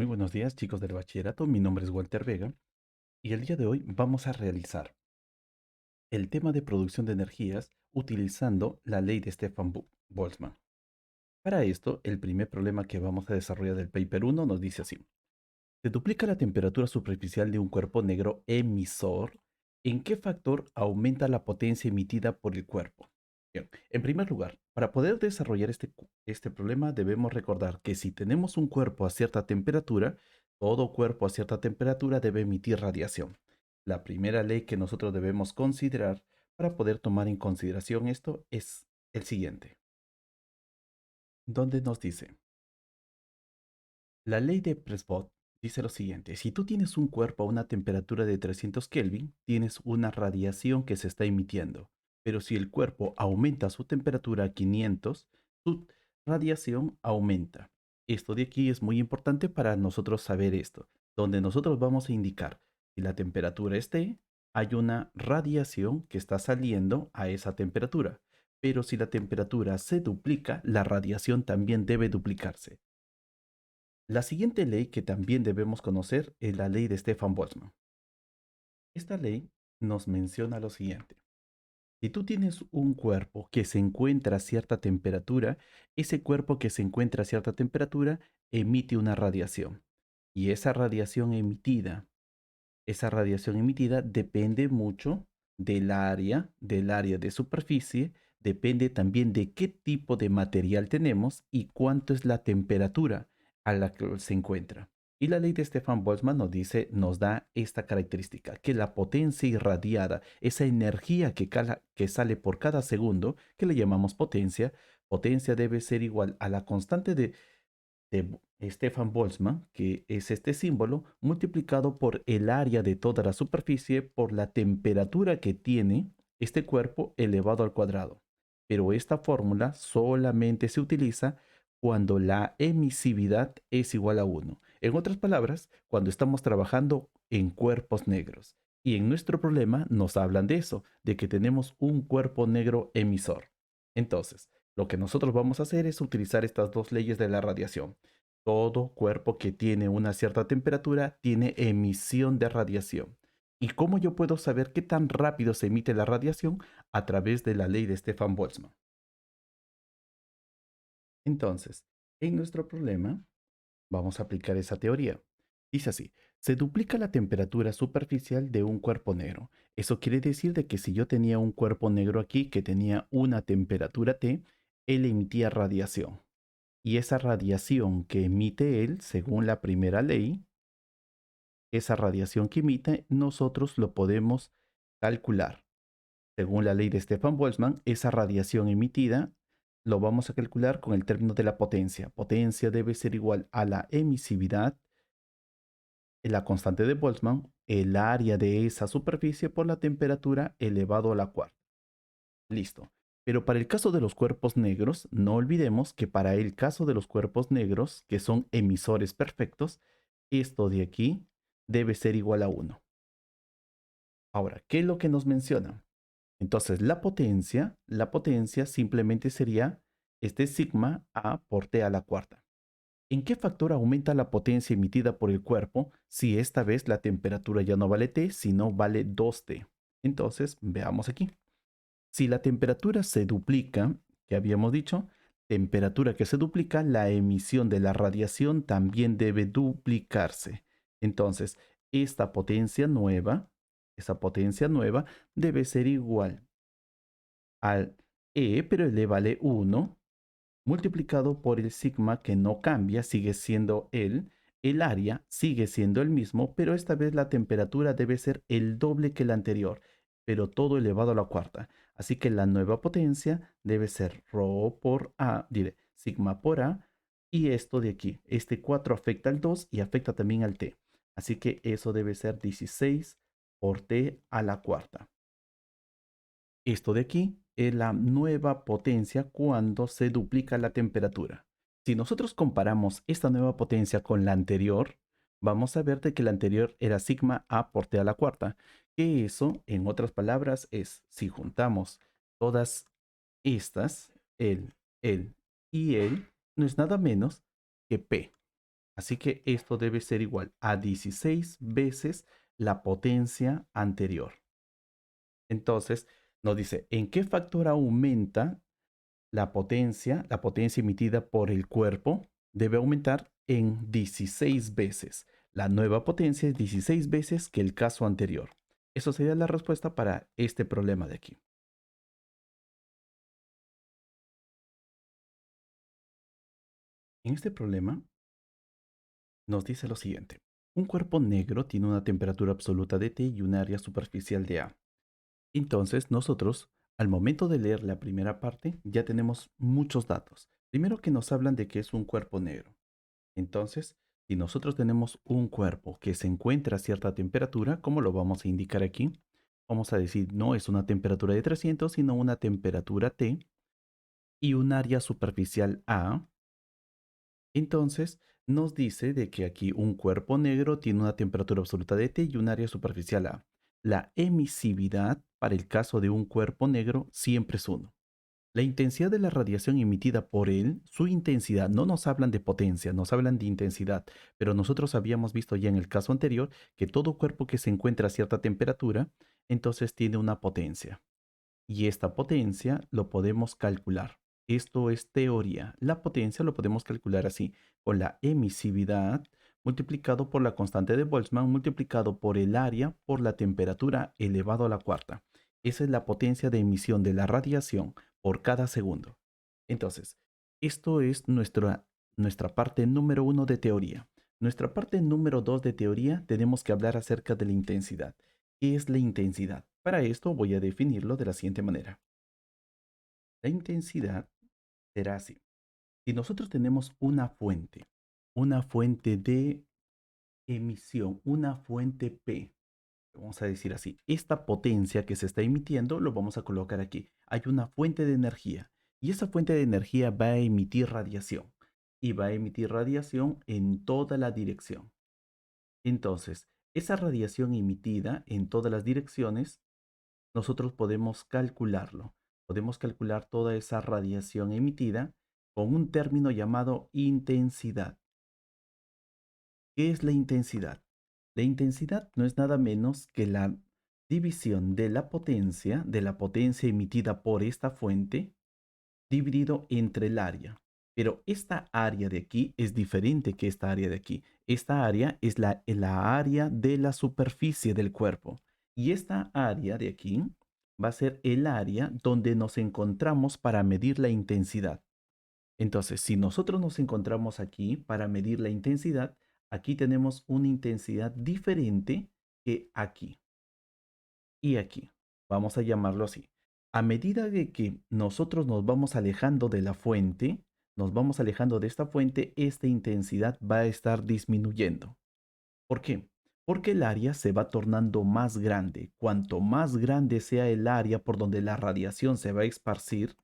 Muy buenos días, chicos del bachillerato. Mi nombre es Walter Vega y el día de hoy vamos a realizar el tema de producción de energías utilizando la ley de Stefan Boltzmann. Para esto, el primer problema que vamos a desarrollar del paper 1 nos dice así. Se duplica la temperatura superficial de un cuerpo negro emisor. ¿En qué factor aumenta la potencia emitida por el cuerpo? Bien, en primer lugar, para poder desarrollar este problema debemos recordar que si tenemos un cuerpo a cierta temperatura, todo cuerpo a cierta temperatura debe emitir radiación. La primera ley que nosotros debemos considerar para poder tomar en consideración esto es el siguiente, donde nos dice la ley de Presbot dice lo siguiente, si tú tienes un cuerpo a una temperatura de 300 Kelvin, tienes una radiación que se está emitiendo, pero si el cuerpo aumenta su temperatura a 500, su radiación aumenta. Esto de aquí es muy importante para nosotros saber esto, donde nosotros vamos a indicar si la temperatura esté, hay una radiación que está saliendo a esa temperatura, pero si la temperatura se duplica, la radiación también debe duplicarse. La siguiente ley que también debemos conocer es la ley de Stefan Boltzmann. Esta ley nos menciona lo siguiente. Si tú tienes un cuerpo que se encuentra a cierta temperatura, ese cuerpo que se encuentra a cierta temperatura emite una radiación. Y esa radiación emitida depende mucho del área de superficie, depende también de qué tipo de material tenemos y cuánto es la temperatura a la que se encuentra. Y la ley de Stefan Boltzmann nos dice, nos da esta característica, que la potencia irradiada, esa energía que sale por cada segundo, que le llamamos potencia, potencia debe ser igual a la constante de Stefan Boltzmann, que es este símbolo, multiplicado por el área de toda la superficie por la temperatura que tiene este cuerpo elevado al cuadrado. Pero esta fórmula solamente se utiliza cuando la emisividad es igual a 1. En otras palabras, cuando estamos trabajando en cuerpos negros. Y en nuestro problema nos hablan de eso, de que tenemos un cuerpo negro emisor. Entonces, lo que nosotros vamos a hacer es utilizar estas dos leyes de la radiación. Todo cuerpo que tiene una cierta temperatura tiene emisión de radiación. ¿Y cómo yo puedo saber qué tan rápido se emite la radiación? A través de la ley de Stefan Boltzmann. Entonces, en nuestro problema, vamos a aplicar esa teoría. Dice así, se duplica la temperatura superficial de un cuerpo negro. Eso quiere decir de que si yo tenía un cuerpo negro aquí que tenía una temperatura T, él emitía radiación. Y esa radiación que emite él, según la primera ley, esa radiación que emite, nosotros lo podemos calcular. Según la ley de Stefan Boltzmann, esa radiación emitida lo vamos a calcular con el término de la potencia. Potencia debe ser igual a la emisividad, la constante de Boltzmann, el área de esa superficie por la temperatura elevado a la cuarta. Listo. Pero para el caso de los cuerpos negros, no olvidemos que para el caso de los cuerpos negros, que son emisores perfectos, esto de aquí debe ser igual a 1. Ahora, ¿qué es lo que nos menciona? Entonces, la potencia simplemente sería este sigma A por T a la cuarta. ¿En qué factor aumenta la potencia emitida por el cuerpo si esta vez la temperatura ya no vale T, sino vale 2T? Entonces, veamos aquí. Si la temperatura se duplica, que habíamos dicho, temperatura que se duplica, la emisión de la radiación también debe duplicarse. Entonces, esta potencia nueva, esa potencia nueva debe ser igual al E, pero le vale 1, multiplicado por el sigma que no cambia, sigue siendo el área sigue siendo el mismo, pero esta vez la temperatura debe ser el doble que la anterior, pero todo elevado a la cuarta. Así que la nueva potencia debe ser rho por A, diré, sigma por A, y esto de aquí, este 4 afecta al 2 y afecta también al T. Así que eso debe ser 16 por T a la cuarta. Esto de aquí es la nueva potencia cuando se duplica la temperatura. Si nosotros comparamos esta nueva potencia con la anterior, vamos a ver de que la anterior era sigma A por T a la cuarta, que eso, en otras palabras, es si juntamos todas estas, el y el, no es nada menos que P. Así que esto debe ser igual a 16 veces la potencia anterior. Entonces, nos dice, ¿en qué factor aumenta la potencia emitida por el cuerpo? Debe aumentar en 16 veces. La nueva potencia es 16 veces que el caso anterior. Eso sería la respuesta para este problema de aquí. En este problema nos dice lo siguiente. Un cuerpo negro tiene una temperatura absoluta de T y un área superficial de A. Entonces, nosotros, al momento de leer la primera parte, ya tenemos muchos datos. Primero que nos hablan de que es un cuerpo negro. Entonces, si nosotros tenemos un cuerpo que se encuentra a cierta temperatura, ¿cómo lo vamos a indicar aquí? Vamos a decir, no es una temperatura de 300, sino una temperatura T y un área superficial A. Entonces, nos dice de que aquí un cuerpo negro tiene una temperatura absoluta de T y un área superficial A. La emisividad para el caso de un cuerpo negro siempre es 1. La intensidad de la radiación emitida por él, su intensidad, no nos hablan de potencia, nos hablan de intensidad, pero nosotros habíamos visto ya en el caso anterior que todo cuerpo que se encuentra a cierta temperatura, entonces tiene una potencia. Y esta potencia lo podemos calcular. Esto es teoría. La potencia lo podemos calcular así, con la emisividad multiplicado por la constante de Boltzmann multiplicado por el área por la temperatura elevado a la cuarta. Esa es la potencia de emisión de la radiación por cada segundo. Entonces, esto es nuestra parte número 1 de teoría. Nuestra parte número 2 de teoría tenemos que hablar acerca de la intensidad. ¿Qué es la intensidad? Para esto voy a definirlo de la siguiente manera. La intensidad será así. Si nosotros tenemos una fuente de emisión, una fuente P, vamos a decir así, esta potencia que se está emitiendo lo vamos a colocar aquí. Hay una fuente de energía y esa fuente de energía va a emitir radiación y va a emitir radiación en toda la dirección. Entonces, esa radiación emitida en todas las direcciones nosotros podemos calcularlo. Podemos calcular toda esa radiación emitida con un término llamado intensidad. ¿Qué es la intensidad? La intensidad no es nada menos que la división de la potencia emitida por esta fuente, dividido entre el área. Pero esta área de aquí es diferente que esta área de aquí. Esta área es la área de la superficie del cuerpo. Y esta área de aquí va a ser el área donde nos encontramos para medir la intensidad. Entonces, si nosotros nos encontramos aquí para medir la intensidad, aquí tenemos una intensidad diferente que aquí y aquí. Vamos a llamarlo así. A medida de que nosotros nos vamos alejando de la fuente, nos vamos alejando de esta fuente, esta intensidad va a estar disminuyendo. ¿Por qué? Porque el área se va tornando más grande. Cuanto más grande sea el área por donde la radiación se va a esparcir,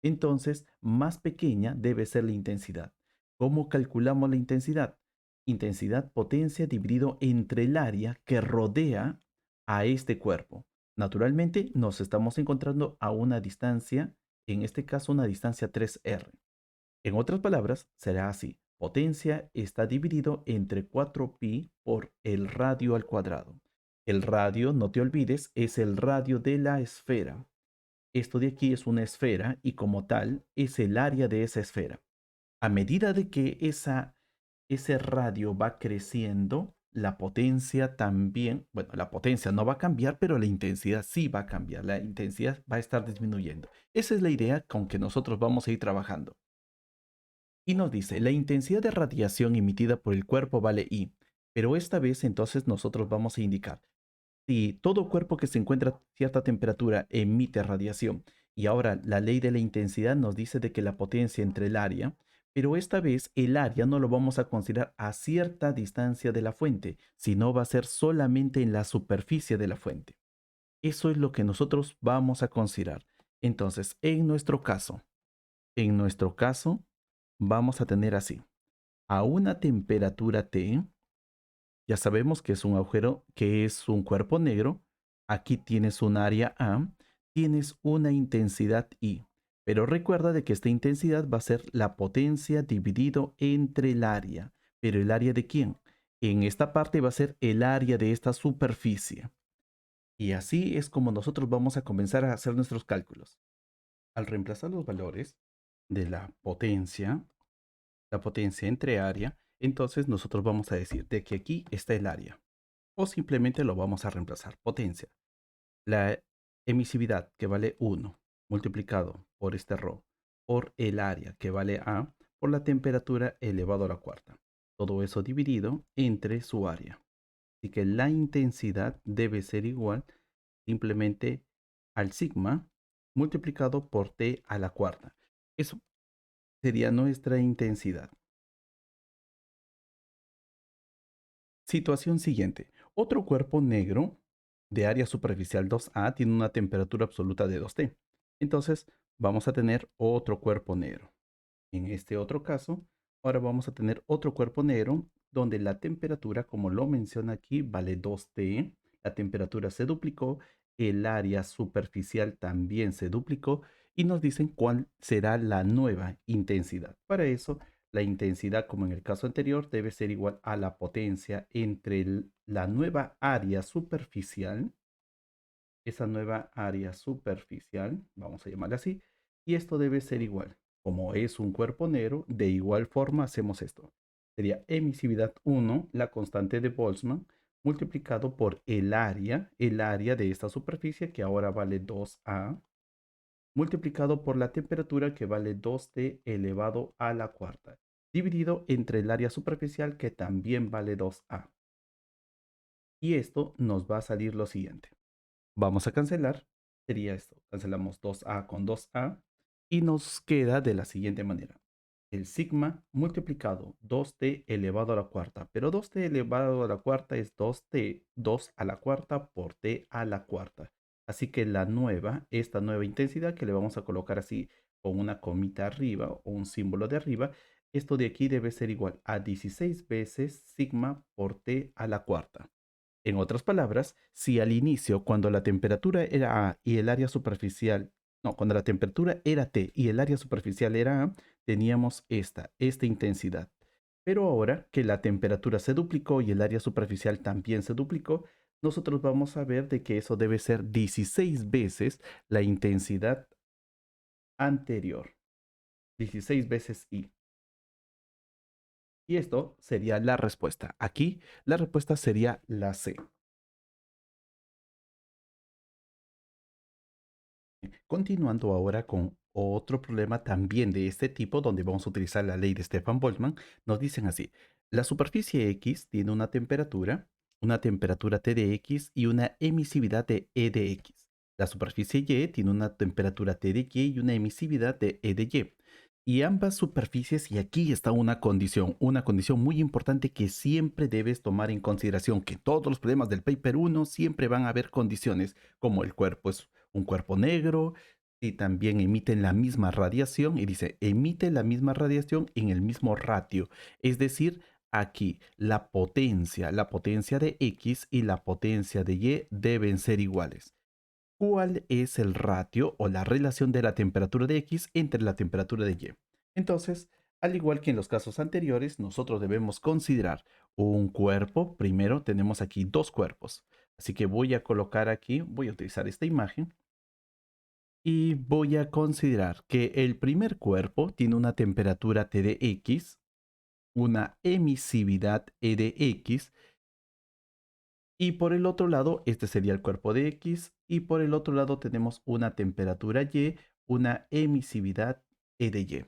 entonces más pequeña debe ser la intensidad. ¿Cómo calculamos la intensidad? Intensidad potencia dividido entre el área que rodea a este cuerpo. Naturalmente nos estamos encontrando a una distancia, en este caso una distancia 3R. En otras palabras, será así. Potencia está dividido entre 4pi por el radio al cuadrado. El radio, no te olvides, es el radio de la esfera. Esto de aquí es una esfera y como tal es el área de esa esfera. A medida de que ese radio va creciendo, la potencia también, bueno, la potencia no va a cambiar, pero la intensidad sí va a cambiar. La intensidad va a estar disminuyendo. Esa es la idea con que nosotros vamos a ir trabajando. Y nos dice, la intensidad de radiación emitida por el cuerpo vale I, pero esta vez entonces nosotros vamos a indicar, si todo cuerpo que se encuentra a cierta temperatura emite radiación, y ahora la ley de la intensidad nos dice de que la potencia entre el área, pero esta vez el área no lo vamos a considerar a cierta distancia de la fuente, sino va a ser solamente en la superficie de la fuente. Eso es lo que nosotros vamos a considerar. Entonces, en nuestro caso, vamos a tener así. A una temperatura T, ya sabemos que es un agujero, que es un cuerpo negro. Aquí tienes un área A, tienes una intensidad I. Pero recuerda de que esta intensidad va a ser la potencia dividido entre el área. ¿Pero el área de quién? En esta parte va a ser el área de esta superficie. Y así es como nosotros vamos a comenzar a hacer nuestros cálculos. Al reemplazar los valores de la potencia entre área, entonces nosotros vamos a decir de que aquí está el área. O simplemente lo vamos a reemplazar. Potencia. La emisividad que vale 1 multiplicado por este ρ por el área que vale A por la temperatura elevado a la cuarta. Todo eso dividido entre su área. Así que la intensidad debe ser igual simplemente al sigma multiplicado por T a la cuarta. Eso sería nuestra intensidad. Situación siguiente. Otro cuerpo negro de área superficial 2A tiene una temperatura absoluta de 2T. Entonces vamos a tener otro cuerpo negro. En este otro caso, ahora vamos a tener otro cuerpo negro donde la temperatura, como lo menciona aquí, vale 2T. La temperatura se duplicó, el área superficial también se duplicó y nos dicen cuál será la nueva intensidad. Para eso, la intensidad, como en el caso anterior, debe ser igual a la potencia entre la nueva área superficial, esa nueva área superficial, vamos a llamarla así, y esto debe ser igual. Como es un cuerpo negro, de igual forma hacemos esto. Sería emisividad 1, la constante de Boltzmann, multiplicado por el área de esta superficie que ahora vale 2A, multiplicado por la temperatura que vale 2T elevado a la cuarta, dividido entre el área superficial que también vale 2A. Y esto nos va a salir lo siguiente. Vamos a cancelar. Sería esto. Cancelamos 2A con 2A y nos queda de la siguiente manera. El sigma multiplicado 2T elevado a la cuarta. Pero 2T elevado a la cuarta es 2T, 2 a la cuarta por T a la cuarta. Así que esta nueva intensidad que le vamos a colocar así con una comita arriba o un símbolo de arriba, esto de aquí debe ser igual a 16 veces sigma por T a la cuarta. En otras palabras, si al inicio, cuando la temperatura era A y el área superficial, no, cuando la temperatura era T y el área superficial era A, teníamos esta intensidad. Pero ahora que la temperatura se duplicó y el área superficial también se duplicó, nosotros vamos a ver de que eso debe ser 16 veces la intensidad anterior. 16 veces I. Y esto sería la respuesta. Aquí la respuesta sería la C. Continuando ahora con otro problema también de este tipo, donde vamos a utilizar la ley de Stefan Boltzmann, nos dicen así, la superficie X tiene una temperatura T de X y una emisividad de E de X. La superficie Y tiene una temperatura T de Y y una emisividad de E de Y. Y ambas superficies, y aquí está una condición muy importante que siempre debes tomar en consideración, que todos los problemas del paper 1 siempre van a haber condiciones, como el cuerpo es un cuerpo negro, y también emiten la misma radiación, y dice, emite la misma radiación en el mismo ratio. Es decir, aquí la potencia de X y la potencia de Y deben ser iguales. ¿Cuál es el ratio o la relación de la temperatura de X entre la temperatura de Y? Entonces, al igual que en los casos anteriores, nosotros debemos considerar un cuerpo. Primero tenemos aquí dos cuerpos. Así que voy a colocar aquí, voy a utilizar esta imagen y voy a considerar que el primer cuerpo tiene una temperatura T de X, una emisividad E de X, y por el otro lado, este sería el cuerpo de X, y por el otro lado tenemos una temperatura Y, una emisividad E de Y.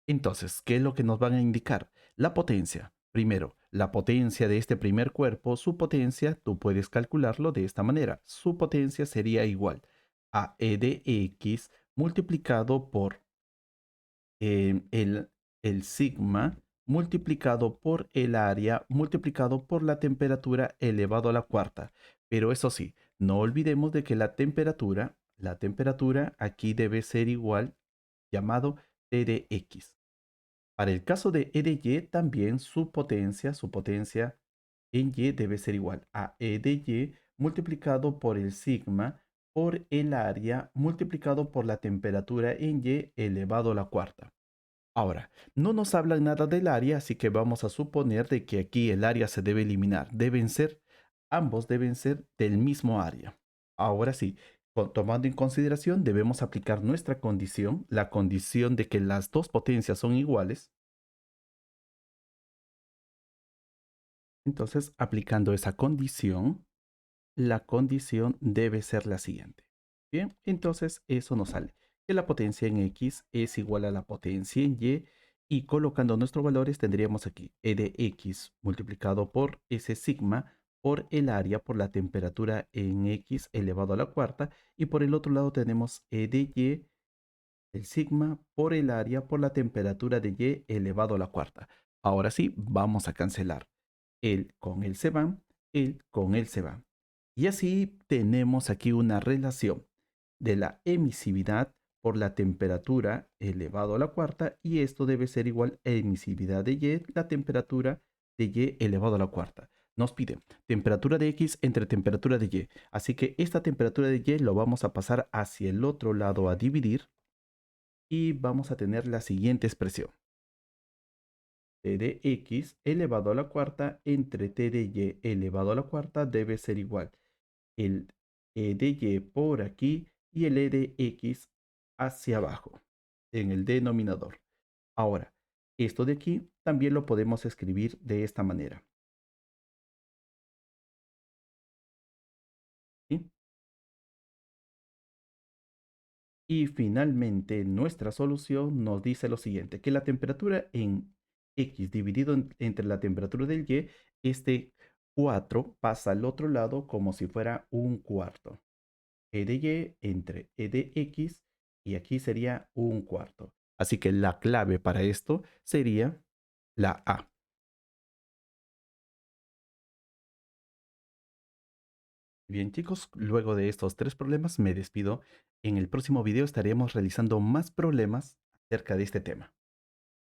Entonces, ¿qué es lo que nos van a indicar? La potencia. Primero, la potencia de este primer cuerpo, su potencia, tú puedes calcularlo de esta manera. Su potencia sería igual a E de X multiplicado por el sigma multiplicado por el área multiplicado por la temperatura elevado a la cuarta. Pero eso sí, no olvidemos de que la temperatura aquí debe ser igual, llamado T de X. Para el caso de E de Y, también su potencia en Y debe ser igual a E de Y multiplicado por el sigma por el área multiplicado por la temperatura en Y elevado a la cuarta. Ahora, no nos hablan nada del área, así que vamos a suponer de que aquí el área se debe eliminar. Ambos deben ser del mismo área. Ahora sí, tomando en consideración, debemos aplicar nuestra condición, la condición de que las dos potencias son iguales. Entonces, aplicando esa condición, la condición debe ser la siguiente. Bien, entonces eso nos sale que la potencia en X es igual a la potencia en Y colocando nuestros valores tendríamos aquí E de X multiplicado por ese sigma por el área por la temperatura en X elevado a la cuarta y por el otro lado tenemos E de Y el sigma por el área por la temperatura de Y elevado a la cuarta. Ahora sí, vamos a cancelar. El con el se van, el con el se van. Y así tenemos aquí una relación de la emisividad por la temperatura elevado a la cuarta y esto debe ser igual a emisividad de Y, la temperatura de Y elevado a la cuarta. Nos pide temperatura de X entre temperatura de Y. Así que esta temperatura de Y lo vamos a pasar hacia el otro lado a dividir y vamos a tener la siguiente expresión. T de X elevado a la cuarta entre T de Y elevado a la cuarta debe ser igual el E de Y por aquí y el E de X hacia abajo en el denominador. Ahora, esto de aquí también lo podemos escribir de esta manera. ¿Sí? Y finalmente nuestra solución nos dice lo siguiente, que la temperatura en X dividido entre la temperatura del Y, este 4 pasa al otro lado como si fuera un cuarto. E de Y entre E de X y aquí sería un cuarto. Así que la clave para esto sería la A. Bien chicos, luego de estos tres problemas me despido. En el próximo video estaremos realizando más problemas acerca de este tema.